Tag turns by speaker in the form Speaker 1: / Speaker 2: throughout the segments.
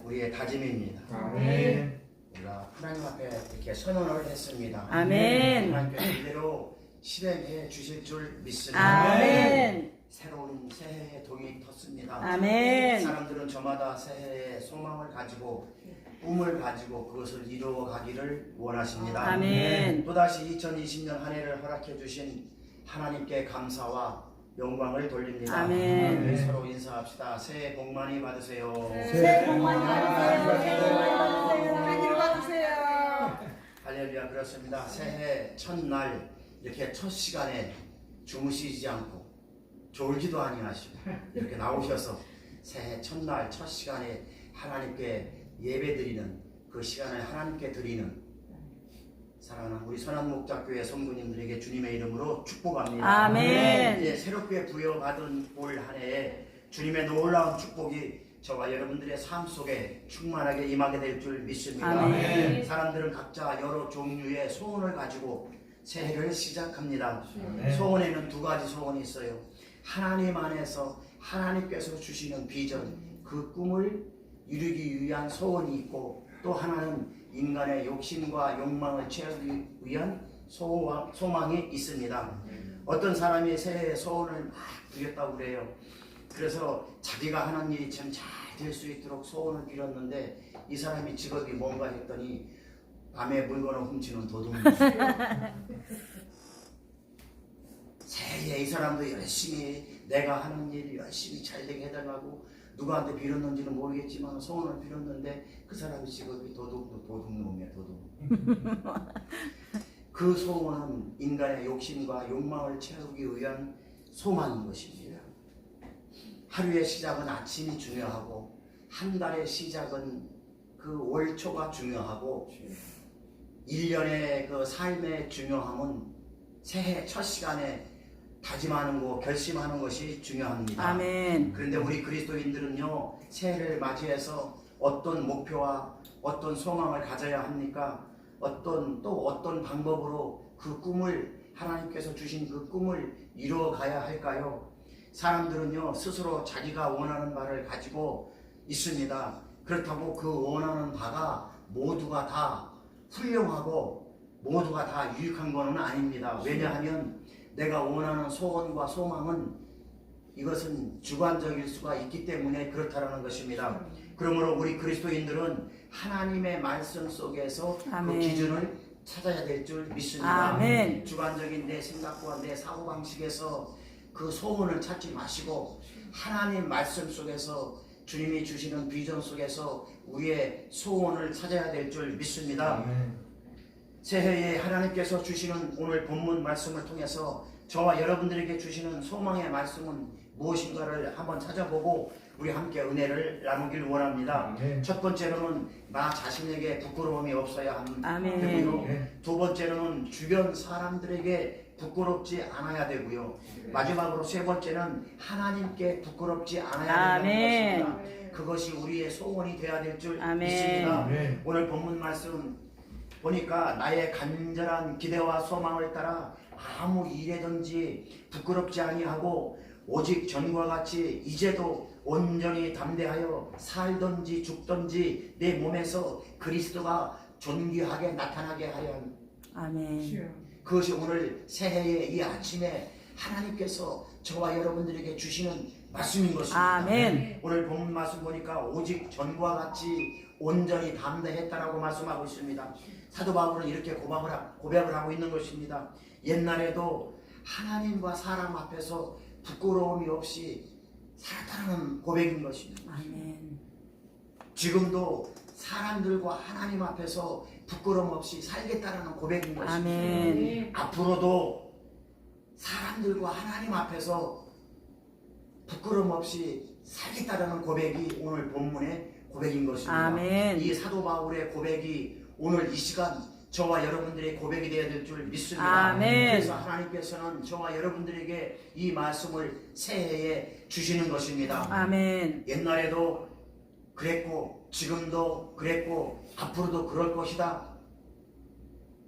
Speaker 1: 우리의 다짐입니다.
Speaker 2: 아멘.
Speaker 1: 우리가 하나님 앞에 이렇게 선언을 했습니다.
Speaker 3: 아멘.
Speaker 1: 하나님께서 이대로 실행해 주실 줄 믿습니다.
Speaker 3: 아멘.
Speaker 1: 새로운 새해의 동이 텄습니다.
Speaker 3: 아멘.
Speaker 1: 사람들은 저마다 새해의 소망을 가지고 꿈을 가지고 그것을 이루어 가기를 원하십니다.
Speaker 3: 아멘.
Speaker 1: 또다시 2020년 한 해를 허락해 주신 하나님께 감사와 영광을 돌립니다.
Speaker 3: 아멘.
Speaker 1: 우리 서로 인사합시다. 새해 복 많이 받으세요.
Speaker 3: 새해 복 많이 받으세요. 새해 복 많이 받으세요. 한 일 받으세요.
Speaker 1: 할렐루야. 그렇습니다. 새해 첫날 이렇게 첫 시간에 주무시지 않고 졸지도 아니하시고 이렇게 나오셔서 새해 첫날 첫 시간에 하나님께 예배드리는 그 시간을 하나님께 드리는 사랑하는 우리 선한목자교회 성도님들에게 주님의 이름으로 축복합니다.
Speaker 3: 아멘.
Speaker 1: 이제 새롭게 부여받은 올 한 해에 주님의 놀라운 축복이 저와 여러분들의 삶 속에 충만하게 임하게 될 줄 믿습니다.
Speaker 3: 아멘.
Speaker 1: 사람들은 각자 여러 종류의 소원을 가지고 새해를 시작합니다.
Speaker 2: 아멘.
Speaker 1: 소원에는 두 가지 소원이 있어요. 하나님 안에서 하나님께서 주시는 비전, 그 꿈을 이루기 위한 소원이 있고, 또 하나는 인간의 욕심과 욕망을 채우기 위한 소망이 있습니다. 어떤 사람이 새해에 소원을 막 빌었다고 그래요. 그래서 자기가 하는 일이 참 잘 될 수 있도록 소원을 빌었는데 이 사람이 직업이 뭔가 했더니 밤에 물건을 훔치는 도둑놈. 새해에 이 사람도 열심히 내가 하는 일 열심히 잘 되게 해달라고 누구한테 빌었는지는 모르겠지만 소원을 빌었는데 그 사람의 직업이 도둑놈이야. 도둑. 그 소원은 인간의 욕심과 욕망을 채우기 위한 소망인 것입니다. 하루의 시작은 아침이 중요하고 한 달의 시작은 그 월초가 중요하고 1년의 그 삶의 중요함은 새해 첫 시간에 다짐하는 거, 결심하는 것이 중요합니다.
Speaker 3: 아멘.
Speaker 1: 그런데 우리 그리스도인들은요, 새해를 맞이해서 어떤 목표와 어떤 소망을 가져야 합니까? 어떤 방법으로 그 꿈을, 하나님께서 주신 그 꿈을 이루어 가야 할까요? 사람들은요, 스스로 자기가 원하는 바를 가지고 있습니다. 그렇다고 그 원하는 바가 모두가 다 훌륭하고 모두가 다 유익한 것은 아닙니다. 왜냐하면 내가 원하는 소원과 소망은 이것은 주관적일 수가 있기 때문에 그렇다라는 것입니다. 그러므로 우리 그리스도인들은 하나님의 말씀 속에서
Speaker 3: 아멘.
Speaker 1: 그 기준을 찾아야 될 줄 믿습니다.
Speaker 3: 아멘.
Speaker 1: 주관적인 내 생각과 내 사고방식에서 그 소원을 찾지 마시고 하나님 말씀 속에서 주님이 주시는 비전 속에서 우리의 소원을 찾아야 될 줄 믿습니다.
Speaker 2: 아멘.
Speaker 1: 새해에 하나님께서 주시는 오늘 본문 말씀을 통해서 저와 여러분들에게 주시는 소망의 말씀은 무엇인가를 한번 찾아보고 우리 함께 은혜를 나누길 원합니다.
Speaker 2: 아멘.
Speaker 1: 첫 번째로는 나 자신에게 부끄러움이 없어야
Speaker 3: 아멘.
Speaker 1: 되고요. 두 번째로는 주변 사람들에게 부끄럽지 않아야 되고요. 마지막으로 세 번째는 하나님께 부끄럽지 않아야 된다는 것입니다. 그것이 우리의 소원이 되어야 될 줄
Speaker 3: 아멘.
Speaker 1: 믿습니다.
Speaker 2: 아멘.
Speaker 1: 오늘 본문 말씀 보니까 나의 간절한 기대와 소망을 따라 아무 일에든지 부끄럽지 아니하고 오직 전과 같이 이제도 온전히 담대하여 살든지 죽든지 내 몸에서 그리스도가 존귀하게 나타나게 하려 합니다.
Speaker 3: 아멘.
Speaker 1: 그것이 오늘 새해의 이 아침에 하나님께서 저와 여러분들에게 주시는 말씀인 것입니다.
Speaker 3: 아멘.
Speaker 1: 오늘 본문 말씀 보니까 오직 전과 같이 온전히 담대했다라고 말씀하고 있습니다. 사도 바울은 이렇게 고백을 하고 있는 것입니다. 옛날에도 하나님과 사람 앞에서 부끄러움이 없이 살았다는 고백인 것입니다.
Speaker 3: 아멘.
Speaker 1: 지금도 사람들과 하나님 앞에서 부끄러움 없이 살겠다라는 고백인 것입니다.
Speaker 3: 아멘.
Speaker 1: 앞으로도 사람들과 하나님 앞에서 부끄러움 없이 살겠다라는 고백이 오늘 본문의 고백인 것입니다.
Speaker 3: 아멘.
Speaker 1: 이 사도 바울의 고백이 오늘 이 시간 저와 여러분들의 고백이 되어야 될 줄 믿습니다.
Speaker 3: 아멘.
Speaker 1: 그래서 하나님께서는 저와 여러분들에게 이 말씀을 새해에 주시는 것입니다.
Speaker 3: 아멘.
Speaker 1: 옛날에도 그랬고 지금도 그랬고 앞으로도 그럴 것이다.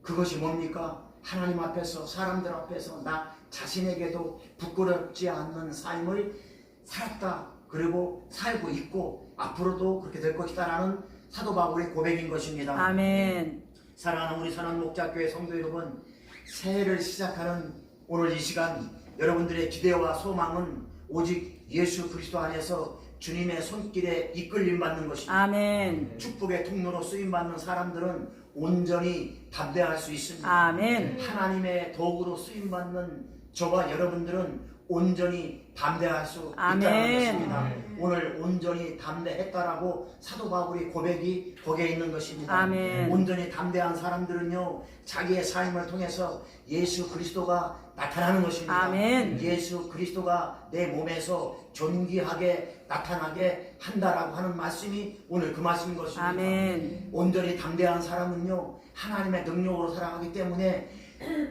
Speaker 1: 그것이 뭡니까? 하나님 앞에서 사람들 앞에서 나 자신에게도 부끄럽지 않는 삶을 살았다. 그리고 살고 있고 앞으로도 그렇게 될 것이다라는 사도 바울의 고백인 것입니다.
Speaker 2: 아멘.
Speaker 1: 사랑하는 우리 선한 목자교회 성도 여러분, 새해를 시작하는 오늘 이 시간 여러분들의 기대와 소망은 오직 예수 그리스도 안에서 주님의 손길에 이끌림 받는 것입니다.
Speaker 2: 아멘.
Speaker 1: 축복의 통로로 쓰임 받는 사람들은 온전히 담대할 수 있습니다.
Speaker 2: 아멘.
Speaker 1: 하나님의 도구로 쓰임 받는 저와 여러분들은 온전히 담대할 수
Speaker 2: 아멘.
Speaker 1: 있다는 것입니다. 오늘 온전히 담대했다라고 사도 바울의 고백이 거기에 있는 것입니다.
Speaker 2: 아멘.
Speaker 1: 온전히 담대한 사람들은요, 자기의 삶을 통해서 예수 그리스도가 나타나는 것입니다.
Speaker 2: 아멘.
Speaker 1: 예수 그리스도가 내 몸에서 존귀하게 나타나게 한다라고 하는 말씀이 오늘 그 말씀인 것입니다.
Speaker 2: 아멘.
Speaker 1: 온전히 담대한 사람은요, 하나님의 능력으로 살아가기 때문에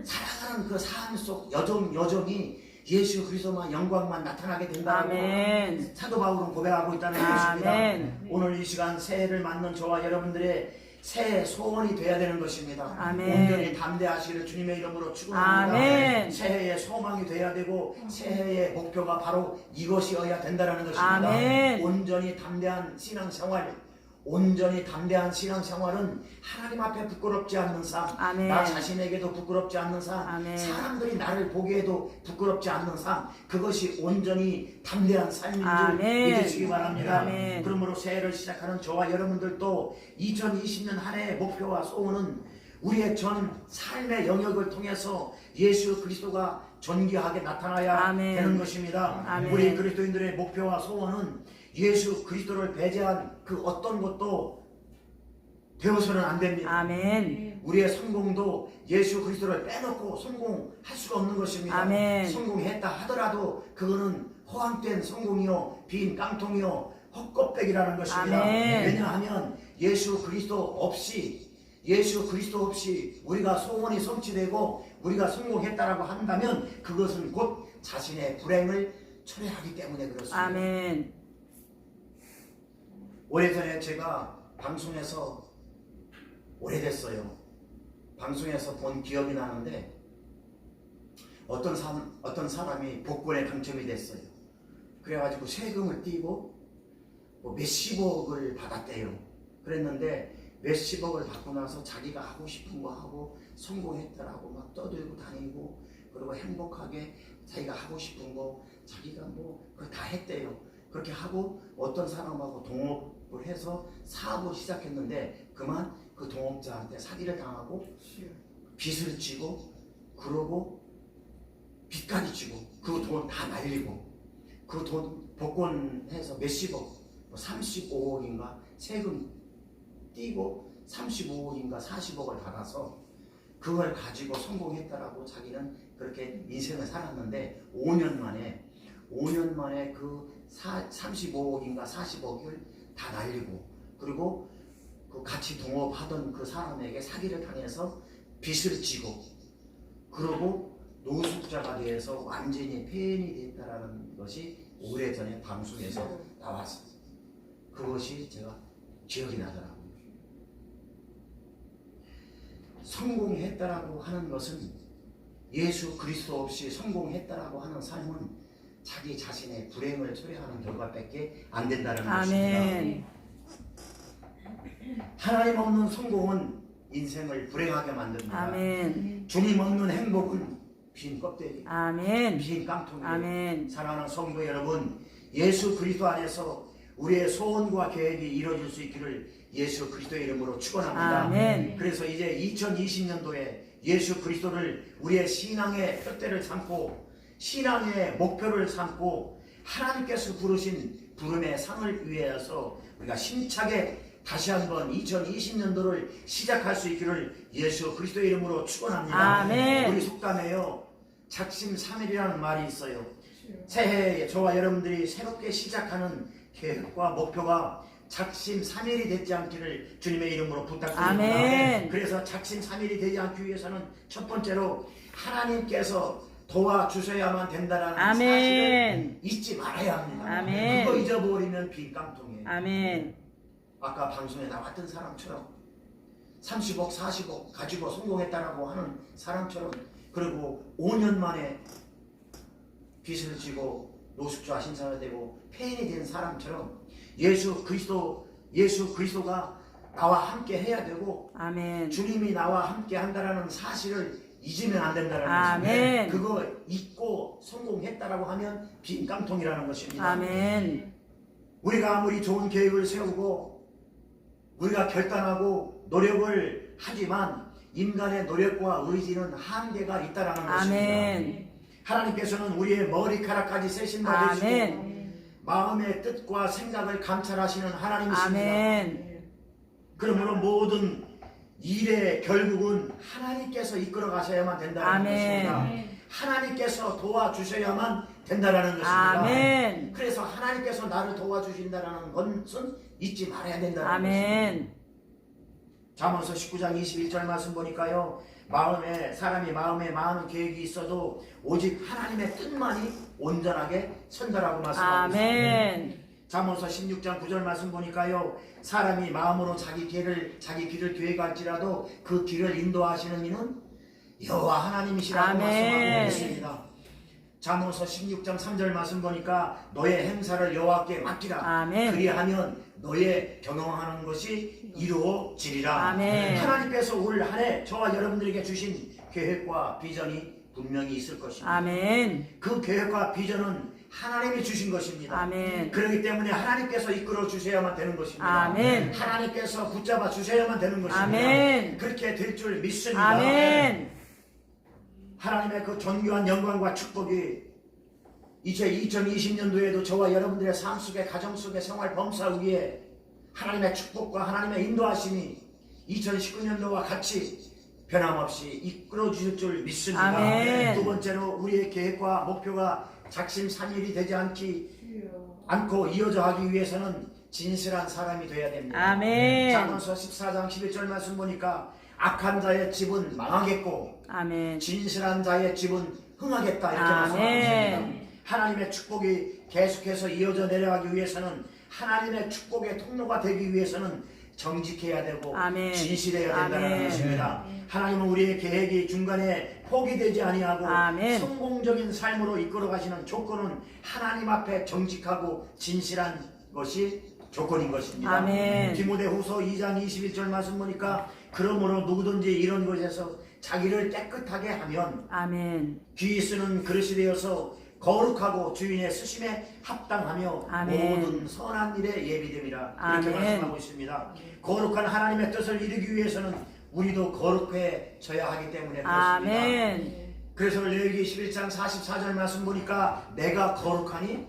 Speaker 1: 살아가는 그 삶 속 여정이 예수 그리스도만 영광만 나타나게 된다고
Speaker 2: 아멘.
Speaker 1: 사도 바울은 고백하고 있다는 것입니다.
Speaker 2: 아멘.
Speaker 1: 오늘 이 시간 새해를 맞는 저와 여러분들의 새해 소원이 되어야 되는 것입니다.
Speaker 2: 아멘.
Speaker 1: 온전히 담대하시기를 주님의 이름으로 축원합니다.
Speaker 2: 아멘.
Speaker 1: 새해의 소망이 되어야 되고 새해의 목표가 바로 이것이어야 된다는 것입니다.
Speaker 2: 아멘.
Speaker 1: 온전히 담대한 신앙생활, 온전히 담대한 신앙생활은 하나님 앞에 부끄럽지 않는 삶,
Speaker 2: 아멘.
Speaker 1: 나 자신에게도 부끄럽지 않는 삶,
Speaker 2: 아멘.
Speaker 1: 사람들이 나를 보기에도 부끄럽지 않는 삶, 그것이 온전히 담대한 삶인 줄
Speaker 2: 아멘.
Speaker 1: 믿으시기 바랍니다.
Speaker 2: 아멘.
Speaker 1: 그러므로 새해를 시작하는 저와 여러분들도 2020년 한 해의 목표와 소원은 우리의 전 삶의 영역을 통해서 예수 그리스도가 존귀하게 나타나야
Speaker 2: 아멘.
Speaker 1: 되는 것입니다.
Speaker 2: 아멘.
Speaker 1: 우리 그리스도인들의 목표와 소원은 예수 그리스도를 배제한 그 어떤 것도 되어서는 안 됩니다.
Speaker 2: 아멘.
Speaker 1: 우리의 성공도 예수 그리스도를 빼놓고 성공할 수가 없는 것입니다.
Speaker 2: 아멘.
Speaker 1: 성공했다 하더라도 그거는 허황된 성공이요, 빈 깡통이요, 헛것배기라는 것입니다.
Speaker 2: 아멘.
Speaker 1: 왜냐하면 예수 그리스도 없이 우리가 소원이 성취되고 우리가 성공했다라고 한다면 그것은 곧 자신의 불행을 초래하기 때문에 그렇습니다.
Speaker 2: 아멘.
Speaker 1: 오래전에 제가 방송에서 오래됐어요. 방송에서 본 기억이 나는데 어떤 사람이 복권에 당첨이 됐어요. 그래가지고 세금을 띄고 뭐 몇십억을 받았대요. 그랬는데 몇십억을 받고 나서 자기가 하고 싶은 거 하고 성공했다라고 막 떠들고 다니고 그리고 행복하게 자기가 하고 싶은 거 자기가 뭐 그거 다 했대요. 그렇게 하고 어떤 사람하고 동업을 해서 사업을 시작했는데 그만 그 동업자한테 사기를 당하고 빚을 지고 그러고 빚까지 지고 그 돈 다 날리고 그 돈 복권해서 몇십억 35억인가 세금 띄고 35억인가 40억을 받아서 그걸 가지고 성공했다라고 자기는 그렇게 인생을 살았는데 5년 만에 그 35억인가 40억을 다 날리고 그리고 그 같이 동업하던 그 사람에게 사기를 당해서 빚을 지고 그러고 노숙자가 되어서 완전히 폐인이 됐다라는 것이 오래전에 방송에서 나왔습니다. 그것이 제가 기억이 나더라고요. 성공했다라고 하는 것은 예수 그리스도 없이 성공했다라고 하는 삶은 자기 자신의 불행을 초래하는 결과밖에 안 된다는
Speaker 2: 아멘.
Speaker 1: 것입니다. 하나님 없는 성공은 인생을 불행하게 만듭니다.
Speaker 2: 아멘.
Speaker 1: 주님 없는 행복은 빈 껍데기,
Speaker 2: 아멘.
Speaker 1: 빈 깡통이에요.
Speaker 2: 아멘.
Speaker 1: 사랑하는 성도 여러분, 예수 그리스도 안에서 우리의 소원과 계획이 이루어질 수 있기를 예수 그리스도의 이름으로 축원합니다.
Speaker 2: 아멘.
Speaker 1: 그래서 이제 2020년도에 예수 그리스도를 우리의 신앙의 푯대를 삼고 신앙의 목표를 삼고 하나님께서 부르신 부름의 상을 위해서 우리가 힘차게 다시 한번 2020년도를 시작할 수 있기를 예수 그리스도의 이름으로 축원합니다.
Speaker 2: 아멘.
Speaker 1: 우리 속담에요 작심삼일이라는 말이 있어요. 새해에 저와 여러분들이 새롭게 시작하는 계획과 목표가 작심삼일이 되지 않기를 주님의 이름으로 부탁드립니다.
Speaker 2: 아멘.
Speaker 1: 그래서 작심삼일이 되지 않기 위해서는 첫 번째로 하나님께서 도와주셔야만 된다는
Speaker 2: 아멘.
Speaker 1: 사실을 잊지 말아야 합니다.
Speaker 2: 아멘.
Speaker 1: 그거 잊어버리면 빈 깡통이에요.
Speaker 2: 아멘.
Speaker 1: 아까 방송에 나왔던 사람처럼 30억 40억 가지고 성공했다라고 하는 사람처럼 그리고 5년 만에 빚을 지고 노숙자 신사가 되고 폐인이 된 사람처럼 예수 그리스도가 나와 함께 해야 되고
Speaker 2: 아멘.
Speaker 1: 주님이 나와 함께 한다라는 사실을 잊으면 안 된다는
Speaker 2: 아멘.
Speaker 1: 것입니다. 그거 잊고 성공했다라고 하면 빈 깡통이라는 것입니다.
Speaker 2: 아멘.
Speaker 1: 우리가 아무리 좋은 계획을 세우고 우리가 결단하고 노력을 하지만 인간의 노력과 의지는 한계가 있다라는 것입니다.
Speaker 2: 아멘.
Speaker 1: 하나님께서는 우리의 머리카락까지 세신 바 되시고
Speaker 2: 아멘.
Speaker 1: 마음의 뜻과 생각을 감찰하시는 하나님이십니다.
Speaker 2: 아멘.
Speaker 1: 그러므로 모든 일의 결국은 하나님께서 이끌어 가셔야만 된다는
Speaker 2: 아멘.
Speaker 1: 것입니다. 하나님께서 도와주셔야만 된다는 것입니다.
Speaker 2: 아멘.
Speaker 1: 그래서 하나님께서 나를 도와주신다는 것은 잊지 말아야 된다는 것입니다.
Speaker 2: 아멘.
Speaker 1: 잠언서 19장 21절 말씀 보니까요. 사람이 마음에 많은 계획이 있어도 오직 하나님의 뜻만이 온전하게 선다라고 말씀하고 있습니다.
Speaker 2: 아멘.
Speaker 1: 잠언서 16장 9절 말씀 보니까요. 사람이 마음으로 자기 길을 계획할지라도 그 길을 인도하시는 이는 여호와 하나님이시라고
Speaker 2: 아멘.
Speaker 1: 말씀하고 있습니다. 잠언서 16장 3절 말씀 보니까 너의 행사를 여호와께 맡기라.
Speaker 2: 아멘.
Speaker 1: 그리하면 너의 경영하는 것이 이루어지리라.
Speaker 2: 아멘.
Speaker 1: 하나님께서 올 한 해 저와 여러분들에게 주신 계획과 비전이 분명히 있을 것입니다.
Speaker 2: 아멘.
Speaker 1: 그 계획과 비전은 하나님이 주신 것입니다.
Speaker 2: 아멘.
Speaker 1: 그렇기 때문에 하나님께서 이끌어 주셔야만 되는 것입니다.
Speaker 2: 아멘.
Speaker 1: 하나님께서 붙잡아 주셔야만 되는 것입니다.
Speaker 2: 아멘.
Speaker 1: 그렇게 될 줄 믿습니다.
Speaker 2: 아멘.
Speaker 1: 하나님의 그 존귀한 영광과 축복이 이제 2020년도에도 저와 여러분들의 삶 속에 가정 속에 생활 범사 위에 하나님의 축복과 하나님의 인도하심이 2019년도와 같이 변함없이 이끌어 주실 줄 믿습니다.
Speaker 2: 아멘.
Speaker 1: 두 번째로 우리의 계획과 목표가 작심삼일이 되지 않고 이어져 하기 위해서는 진실한 사람이 되어야 됩니다.
Speaker 2: 아멘.
Speaker 1: 잠언서 14장 11절 말씀 보니까 악한 자의 집은 망하겠고
Speaker 2: 아멘.
Speaker 1: 진실한 자의 집은 흥하겠다 이렇게
Speaker 2: 아멘.
Speaker 1: 말씀하십니다. 하나님의 축복이 계속해서 이어져 내려가기 위해서는 하나님의 축복의 통로가 되기 위해서는 정직해야 되고
Speaker 2: 아멘.
Speaker 1: 진실해야 된다는
Speaker 2: 아멘.
Speaker 1: 것입니다. 하나님은 우리의 계획이 중간에 포기되지 아니하고
Speaker 2: 아멘.
Speaker 1: 성공적인 삶으로 이끌어 가시는 조건은 하나님 앞에 정직하고 진실한 것이 조건인 것입니다.
Speaker 2: 아멘.
Speaker 1: 디모데후서 2장 21절 말씀 보니까 그러므로 누구든지 이런 것에서 자기를 깨끗하게 하면
Speaker 2: 아멘.
Speaker 1: 귀 쓰는 그릇이 되어서 거룩하고 주인의 쓰심에 합당하며
Speaker 2: 아멘.
Speaker 1: 모든 선한 일에 예비됨이라 이렇게
Speaker 2: 아멘.
Speaker 1: 말씀하고 있습니다. 거룩한 하나님의 뜻을 이루기 위해서는 우리도 거룩해져야 하기 때문에 그렇습니다.
Speaker 2: 아멘.
Speaker 1: 그래서 레위기 11장 44절 말씀 보니까 내가 거룩하니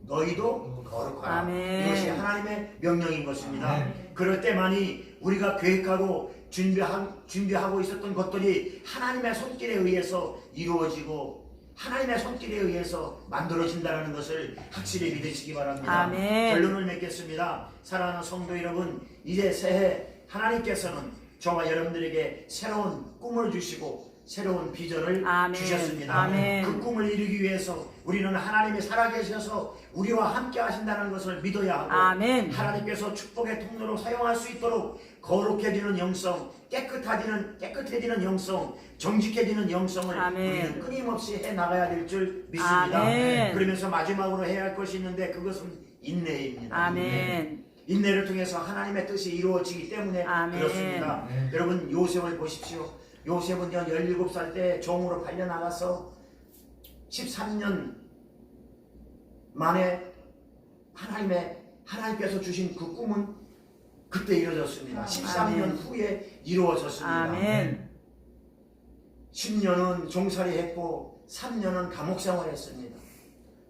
Speaker 1: 너희도 거룩하라.
Speaker 2: 아멘.
Speaker 1: 이것이 하나님의 명령인 것입니다.
Speaker 4: 아멘.
Speaker 1: 그럴 때만이 우리가 계획하고 준비하고 있었던 것들이 하나님의 손길에 의해서 이루어지고 하나님의 손길에 의해서 만들어진다는 것을 확실히 믿으시기 바랍니다.
Speaker 2: 아멘.
Speaker 1: 결론을 맺겠습니다. 사랑하는 성도 여러분, 이제 새해 하나님께서는 저와 여러분들에게 새로운 꿈을 주시고 새로운 비전을
Speaker 2: 아멘.
Speaker 1: 주셨습니다.
Speaker 2: 아멘.
Speaker 1: 그 꿈을 이루기 위해서 우리는 하나님이 살아계셔서 우리와 함께 하신다는 것을 믿어야 하고
Speaker 2: 아멘.
Speaker 1: 하나님께서 축복의 통로로 사용할 수 있도록 거룩해지는 영성, 깨끗해지는 영성, 정직해지는 영성을
Speaker 2: 아멘.
Speaker 1: 우리는 끊임없이 해나가야 될 줄 믿습니다.
Speaker 2: 아멘.
Speaker 1: 그러면서 마지막으로 해야 할 것이 있는데 그것은 인내입니다.
Speaker 2: 아멘.
Speaker 1: 인내를 통해서 하나님의 뜻이 이루어지기 때문에
Speaker 2: 아멘.
Speaker 1: 그렇습니다.
Speaker 4: 네.
Speaker 1: 여러분 요셉을 보십시오. 요셉은요 17살 때 종으로 팔려나가서 13년 만에 하나님께서 주신 그 꿈은 그때 이루어졌습니다. 13년
Speaker 2: 아멘.
Speaker 1: 후에 이루어졌습니다.
Speaker 2: 아멘.
Speaker 1: 10년은 종살이 했고 3년은 감옥 생활했습니다.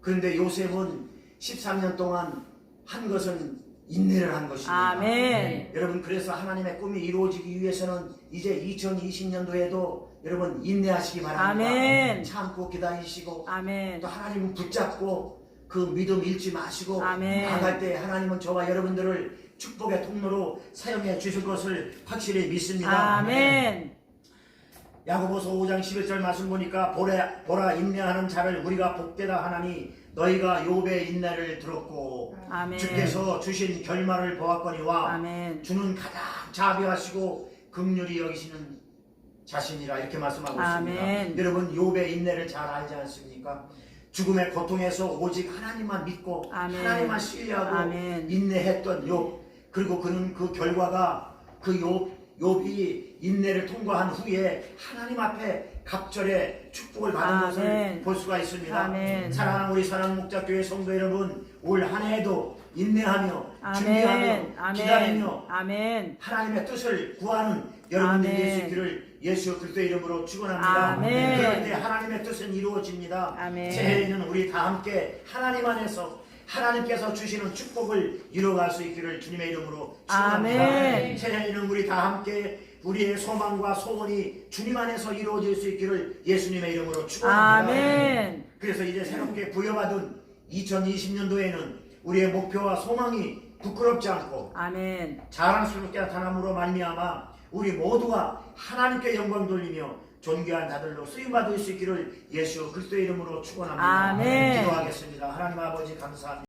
Speaker 1: 그런데 요셉은 13년 동안 한 것은 인내를 한 것입니다.
Speaker 2: 아멘.
Speaker 1: 여러분 그래서 하나님의 꿈이 이루어지기 위해서는 이제 2020년도에도 여러분 인내하시기 바랍니다.
Speaker 2: 아멘.
Speaker 1: 참고 기다리시고
Speaker 2: 아멘.
Speaker 1: 또 하나님은 붙잡고 그 믿음 잃지 마시고
Speaker 2: 아멘.
Speaker 1: 나갈 때 하나님은 저와 여러분들을 축복의 통로로 사용해 주실 것을 확실히 믿습니다.
Speaker 2: 아멘.
Speaker 1: 야고보서 5장 11절 말씀 보니까 보라 인내하는 자를 우리가 복되다 하나니 너희가 욥의 인내를 들었고
Speaker 2: 아멘.
Speaker 1: 주께서 주신 결말을 보았거니와
Speaker 2: 아멘.
Speaker 1: 주는 가장 자비하시고 긍휼히 여기시는 자신이라 이렇게 말씀하고
Speaker 2: 아멘.
Speaker 1: 있습니다. 여러분 욥의 인내를 잘 알지 않습니까? 죽음의 고통에서 오직 하나님만 믿고
Speaker 2: 아멘.
Speaker 1: 하나님만 신뢰하고
Speaker 2: 아멘.
Speaker 1: 인내했던 욥. 그리고 그는 그 결과가 그 욥이 인내를 통과한 후에 하나님 앞에 갑절의 축복을 받은 것을
Speaker 2: 아멘.
Speaker 1: 볼 수가 있습니다.
Speaker 2: 아멘.
Speaker 1: 사랑하는 우리 사랑목자교회 성도 여러분, 올 한 해에도 인내하며
Speaker 2: 아멘.
Speaker 1: 준비하며
Speaker 2: 아멘.
Speaker 1: 기다리며
Speaker 2: 아멘.
Speaker 1: 하나님의 뜻을 구하는 여러분들이
Speaker 2: 아멘.
Speaker 1: 될 수 있기를 예수 그리스도의 이름으로 축원합니다.
Speaker 2: 아멘.
Speaker 1: 그럴 때 하나님의 뜻은 이루어집니다.
Speaker 2: 아멘.
Speaker 1: 새해에는 우리 다 함께 하나님 안에서 하나님께서 주시는 축복을 이루어갈 수 있기를 주님의 이름으로 축원합니다.
Speaker 2: 아멘.
Speaker 1: 새해에는 우리 다 함께 우리의 소망과 소원이 주님 안에서 이루어질 수 있기를 예수님의 이름으로 축원합니다.
Speaker 2: 아멘.
Speaker 1: 그래서 이제 새롭게 부여받은 2020년도에는 우리의 목표와 소망이 부끄럽지 않고
Speaker 2: 아멘.
Speaker 1: 자랑스럽게 나타남으로 말미암아 우리 모두가 하나님께 영광 돌리며 존귀한 자들로 쓰임받을 수 있기를 예수 그리스도의 이름으로 축원합니다.
Speaker 2: 아멘.
Speaker 1: 기도하겠습니다. 하나님 아버지 감사합니다.